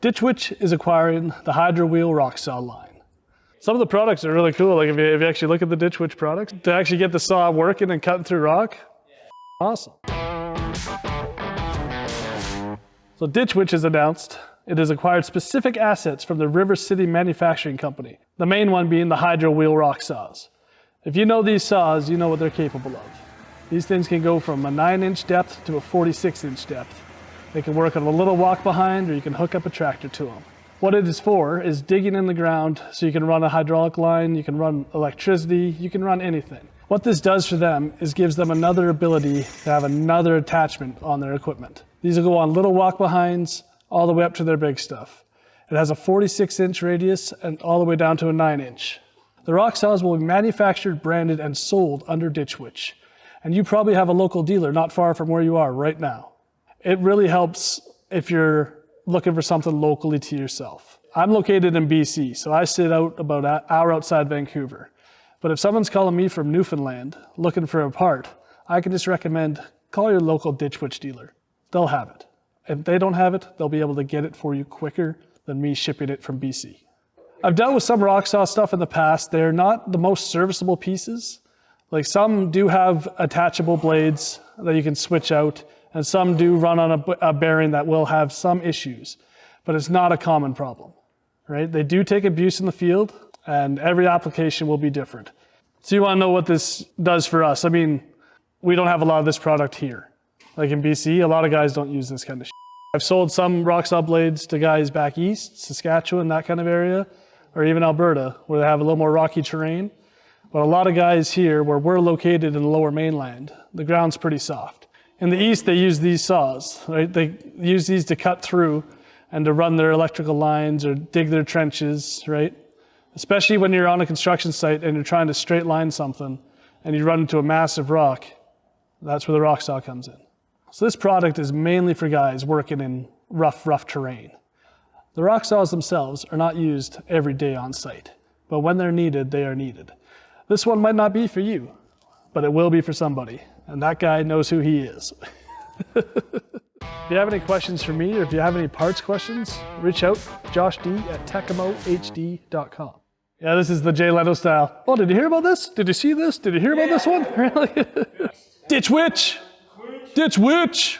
Ditch Witch is acquiring the HydroWheel rock saw line. Some of the products are really cool. Like if you actually look at the Ditch Witch products, to actually get the saw working and cutting through rock, awesome. So Ditch Witch has announced it has acquired specific assets from the River City Manufacturing Company, the main one being the HydroWheel rock saws. If you know these saws, you know what they're capable of. These things can go from a 9-inch depth to a 46-inch depth. They can work on a little walk behind, or you can hook up a tractor to them. What it is for is digging in the ground, so you can run a hydraulic line, you can run electricity, you can run anything. What this does for them is gives them another ability to have another attachment on their equipment. These will go on little walk behinds all the way up to their big stuff. It has a 46-inch radius and all the way down to a 9-inch. The rock saws will be manufactured, branded, and sold under Ditch Witch. And you probably have a local dealer not far from where you are right now. It really helps if you're looking for something locally to yourself. I'm located in BC, so I sit out about an hour outside Vancouver. But if someone's calling me from Newfoundland looking for a part, I can just recommend call your local Ditch Witch dealer. They'll have it. If they don't have it, they'll be able to get it for you quicker than me shipping it from BC. I've dealt with some rock saw stuff in the past. They're not the most serviceable pieces. Like some do have attachable blades that you can switch out, and some do run on a bearing that will have some issues, but it's not a common problem, right? They do take abuse in the field, and every application will be different. So you want to know what this does for us. I mean, we don't have a lot of this product here. Like in BC, a lot of guys don't use this kind of shit. I've sold some rock saw blades to guys back east, Saskatchewan, that kind of area, or even Alberta, where they have a little more rocky terrain. But a lot of guys here, where we're located in the lower mainland, the ground's pretty soft. In the east, they use these saws, right? They use these to cut through and to run their electrical lines or dig their trenches, right? Especially when you're on a construction site and you're trying to straight line something and you run into a massive rock, that's where the rock saw comes in. So this product is mainly for guys working in rough terrain. The rock saws themselves are not used every day on site, but when they're needed, they are needed. This one might not be for you, but it will be for somebody, and that guy knows who he is. If you have any questions for me, or if you have any parts questions, reach out, Josh D at TekamoHD.com. Yeah, this is the Jay Leno style. Oh, did you hear about this? Did you see this? Did you hear about this one? Really? Ditch Witch! Ditch Witch!